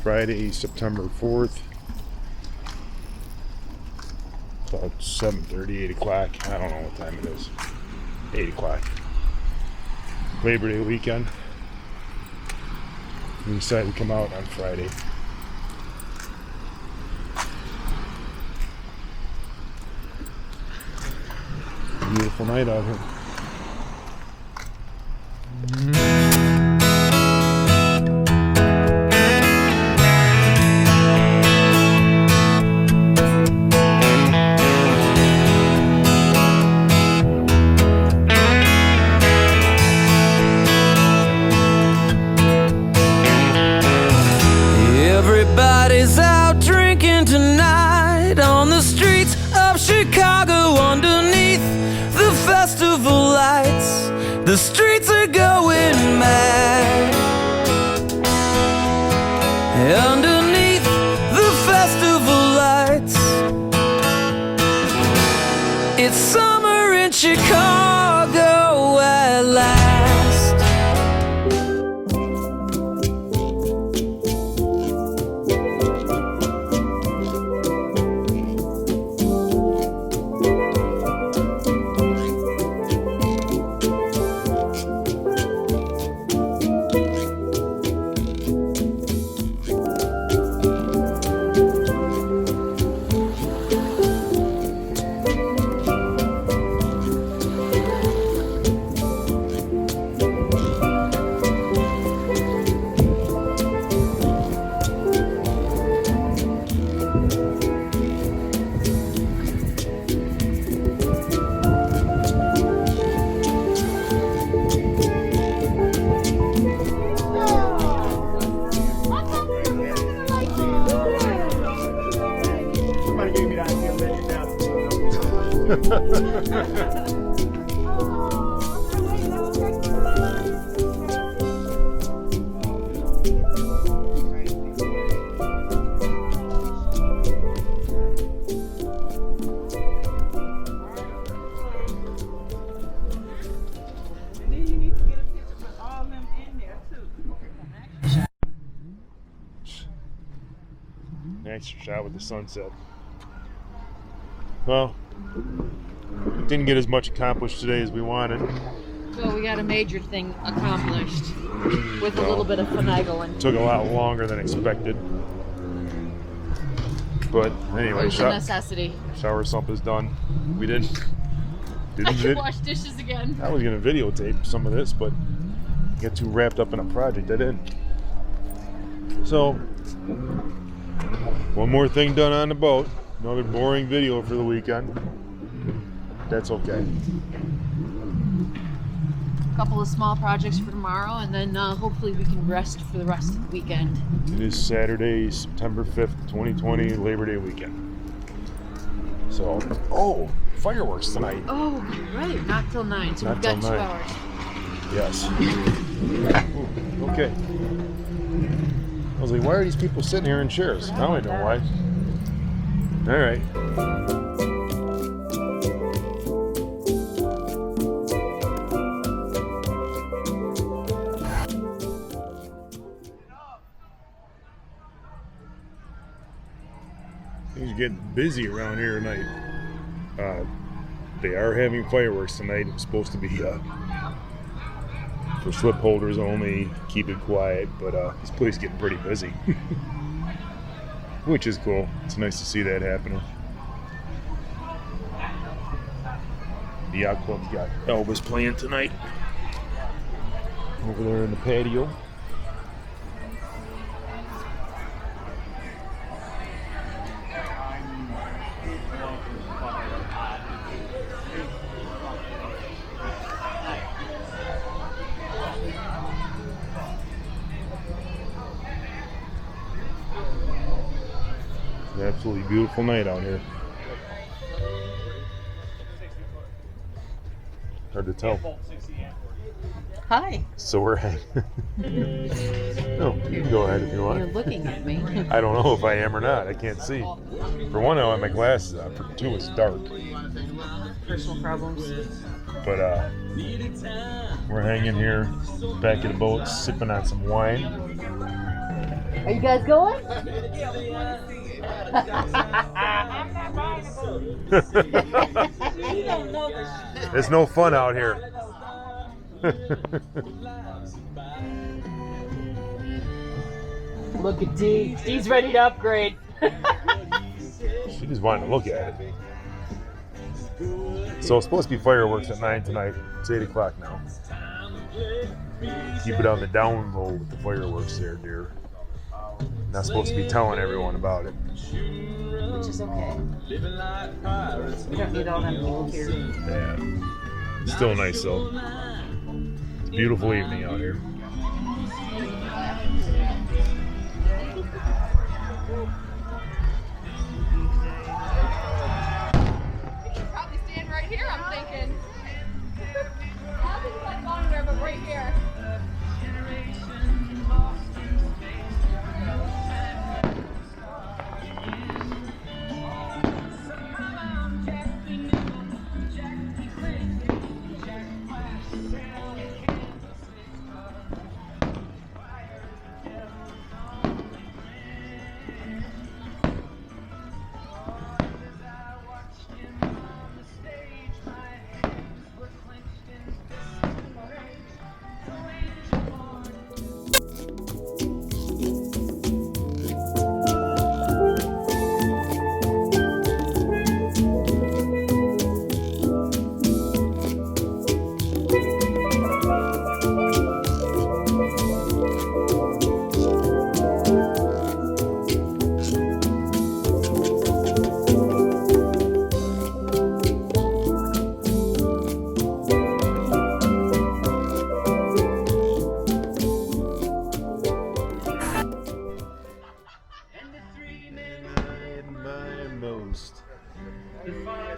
Friday, September 4th. About 7:30, 8 o'clock. I don't know what time it is. 8 o'clock. Labor Day weekend. We decided to come out on Friday. Beautiful night out here. Everybody's out drinking tonight on the streets of Chicago underneath the festival lights. The streets are going mad. Underneath the festival lights, it's summer in Chicago at last. Extra shot with the sunset. Well, didn't get as much accomplished today as we wanted. Well, we got a major thing accomplished with a little bit of finagling. Took a lot longer than expected. But anyway, It was a necessity. shower sump is done. We I can wash dishes again. I was gonna videotape some of this, but get too wrapped up in a project I didn't. So, one more thing done on the boat. Another boring video for the weekend. That's okay. A couple of small projects for tomorrow, and then hopefully we can rest for the rest of the weekend. It is Saturday, September 5th, 2020, Labor Day weekend. So, fireworks tonight. Oh, right, not till 9, so Not we've got till 2 9. hours. Yes. Ooh, okay. I was like, why are these people sitting here in chairs? Now I know why. All right. Things are getting busy around here tonight. They are having fireworks tonight. It was supposed to be for slip holders only, keep it quiet, but this place is getting pretty busy. Which is cool. It's nice to see that happening. The yacht club's got Elvis playing tonight over there in the patio. An absolutely beautiful night out here. Hard to tell. Hi. So we're hanging. No, you can go ahead if you want. You're looking at me. I don't know if I am or not. I can't see. For one, I don't have my glasses on. For two, it's dark. Personal problems. But we're hanging here back at the boat, sipping on some wine. Are you guys going? It's no fun out here. Look at D. D's ready to upgrade. She just wanted to look at it. So it's supposed to be fireworks at 9 tonight. It's 8 o'clock now. Keep it on the down low with the fireworks there, dear. Not supposed to be telling everyone about it. Which is okay. We don't need all them people here. Yeah. Still nice though. Beautiful evening out here. We should probably stand right here, I'm thinking. I don't think it's like going there, but right here.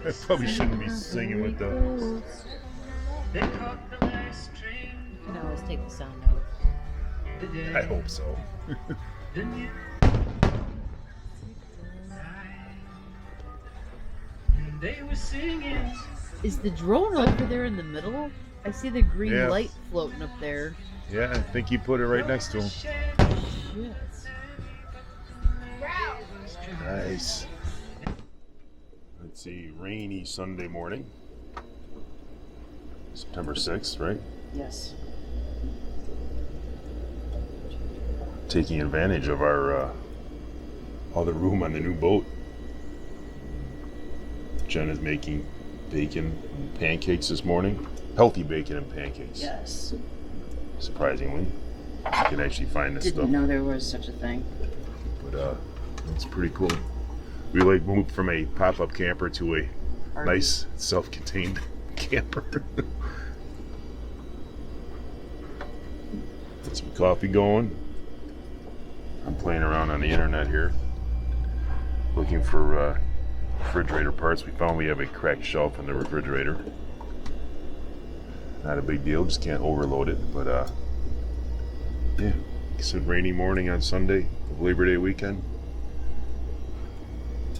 I probably shouldn't be singing with the. You can always take the sound out. I hope so. Is the drone over there in the middle? I see the green Yeah. light floating up there. Yeah, I think you put it right next to him. Shit. Nice. Let's see, rainy Sunday morning. September 6th, right? Yes. Taking advantage of our all the room on the new boat. Jen is making bacon and pancakes this morning. Healthy bacon and pancakes. Yes. Surprisingly, you can actually find this Didn't stuff. know there was such a thing. But it's pretty cool. We like moved from a pop-up camper to a nice self-contained camper. Get some coffee going. I'm playing around on the internet here, looking for refrigerator parts. We found we have a cracked shelf in the refrigerator. Not a big deal, just can't overload it. But yeah, it's a rainy morning on Sunday of Labor Day weekend.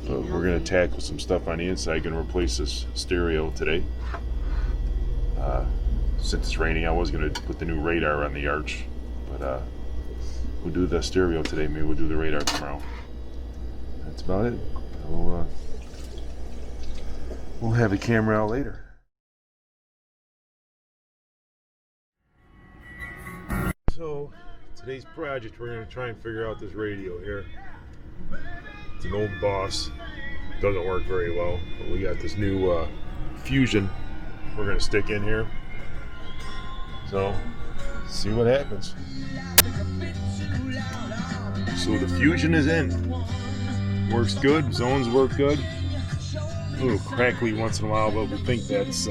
But we're gonna tackle some stuff on the inside. Gonna replace this stereo today. Since it's raining, I was gonna put the new radar on the arch, but we'll do the stereo today. Maybe we'll do the radar tomorrow. That's about it. We'll have a camera out later. So today's project, we're gonna try and figure out this radio here. It's an old Boss. Doesn't work very well, but we got this new Fusion we're gonna stick in here. So, see what happens. So the Fusion is in. Works good. Zones work good. A little crackly once in a while, but we think that's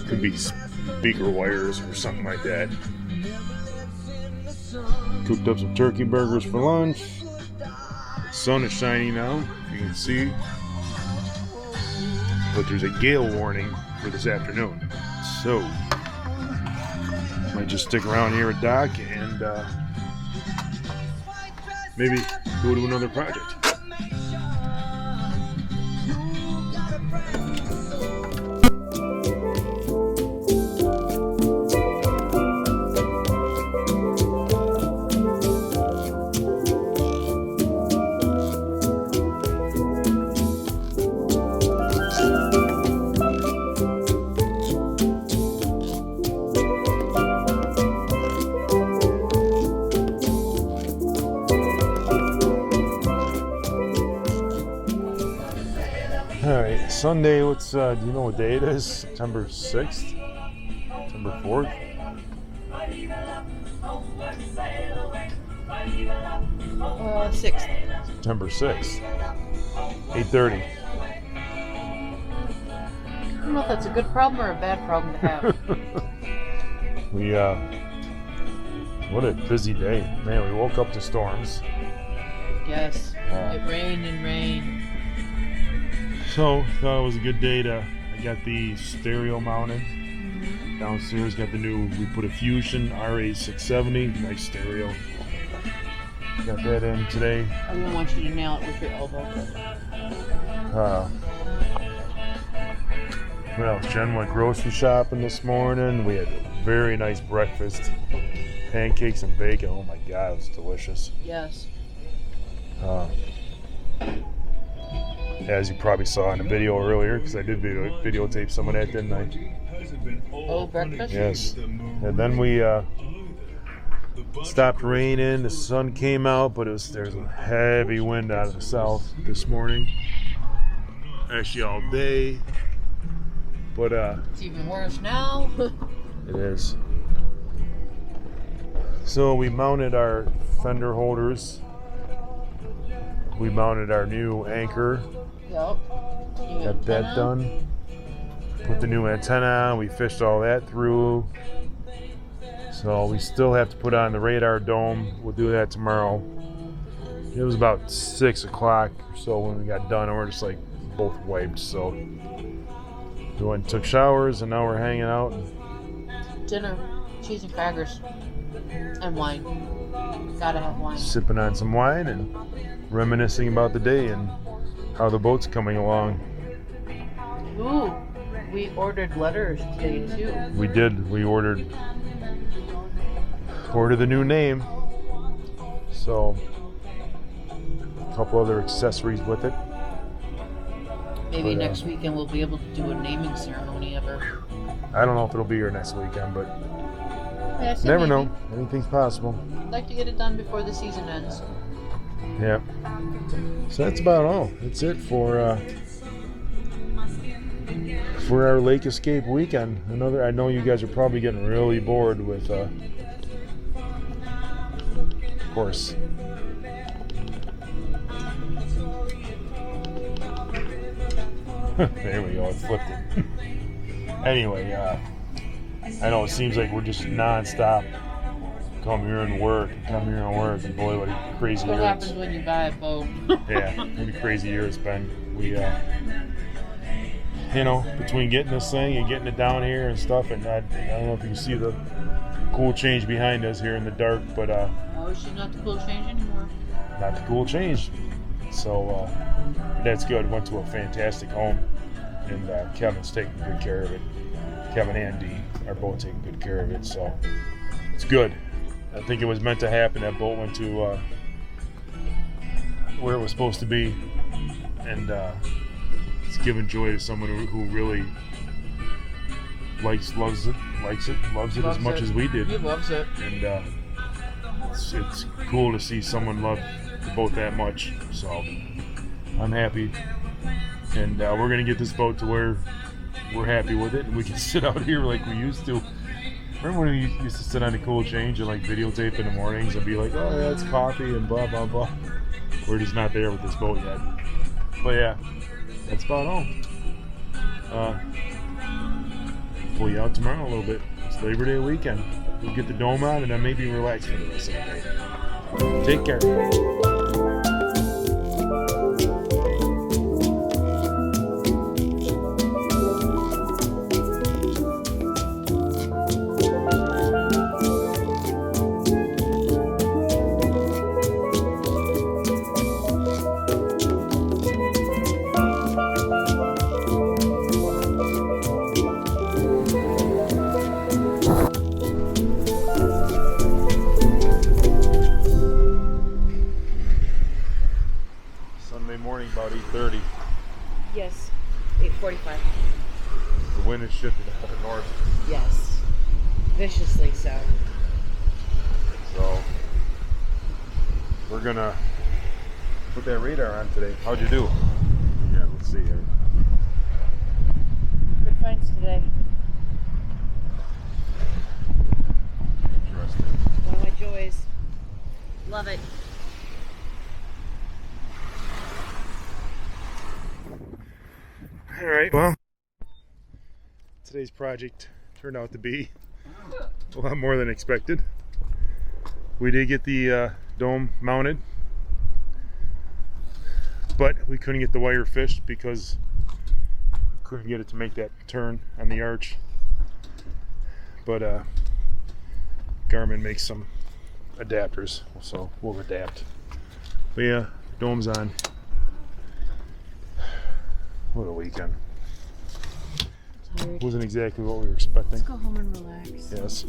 could be speaker wires or something like that. Cooked up some turkey burgers for lunch. The sun is shining now, you can see. But there's a gale warning for this afternoon. So, might just stick around here at Doc and maybe go to another project. Sunday, what's, do you know what day it is? September 6th? September 4th? 6th. September 6th. 8:30. I don't know if that's a good problem or a bad problem to have. We, what a busy day. Man, we woke up to storms. Yes. It rained and rained. So, thought it was a good day to, I got the stereo mounted. Downstairs, got the new, we put a Fusion RA670, nice stereo. Got that in today. I wouldn't want you to nail it with your elbow. What else? Jen went grocery shopping this morning. We had a very nice breakfast. Pancakes and bacon. Oh my God, it was delicious. Yes. As you probably saw in the video earlier, because I did videotape some of that, didn't I? Oh, breakfast? Yes. And then we stopped raining. The sun came out, but there's a heavy wind out of the south this morning. Actually, all day. But It's even worse now. it is. So we mounted our fender holders. We mounted our new anchor. Yep. Got that done. Put the new antenna on. We fished all that through. So we still have to put on the radar dome. We'll do that tomorrow. It was about 6 o'clock or so when we got done, and we're just like both wiped. So we went and took showers, and now we're hanging out. Dinner, cheese and crackers, and wine. Gotta have wine. Sipping on some wine and reminiscing about the day and how the boat's coming along. Ooh, we ordered letters today too. We did. We ordered the new name. So a couple other accessories with it. Maybe next weekend we'll be able to do a naming ceremony of her. I don't know if it'll be here next weekend, but Yeah, so never maybe. know. Anything's possible. I'd like to get it done before the season ends. Yeah. So that's about all. That's it for our Lake Escape weekend. I know you guys are probably getting really bored with of course. There we go, it flipped it. Anyway, I know it seems like we're just non-stop come here and work, and boy, what a crazy What year happens when you buy a boat? yeah, what a crazy year it's been. We, between getting this thing and getting it down here and stuff, and I don't know if you can see the cool change behind us here in the dark, but Oh, she's not the cool change anymore. not the cool change. So that's good. Went to a fantastic home, and Kevin's taking good care of it. Kevin and Dee are both taking good care of it, so it's good. I think it was meant to happen. That boat went to where it was supposed to be, and it's giving joy to someone who really loves it as much as we did. He loves it. And it's cool to see someone love the boat that much. So I'm happy, and we're gonna get this boat to where we're happy with it, and we can sit out here like we used to. Remember when we used to sit on the cool change and like videotape in the mornings and be like, oh yeah, it's coffee and blah blah blah. We're just not there with this boat yet. But yeah, that's about all. Pull you out tomorrow a little bit. It's Labor Day weekend. We'll get the dome on and then maybe relax for the rest of the day. Take care. About 8:30. Yes, 8:45. The wind has shifted out of north, Yes, viciously so. so we're gonna put that radar on today. How'd you do? Yeah, let's see here. Love it. All right, well, today's project turned out to be a lot more than expected. We did get the dome mounted, but we couldn't get the wire fished because couldn't get it to make that turn on the arch. But Garmin makes some adapters, so we'll adapt. But yeah, dome's on. What a weekend. Tired. Wasn't exactly what we were expecting. Let's go home and relax. Yes.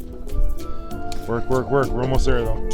Work, work, work. We're almost there though.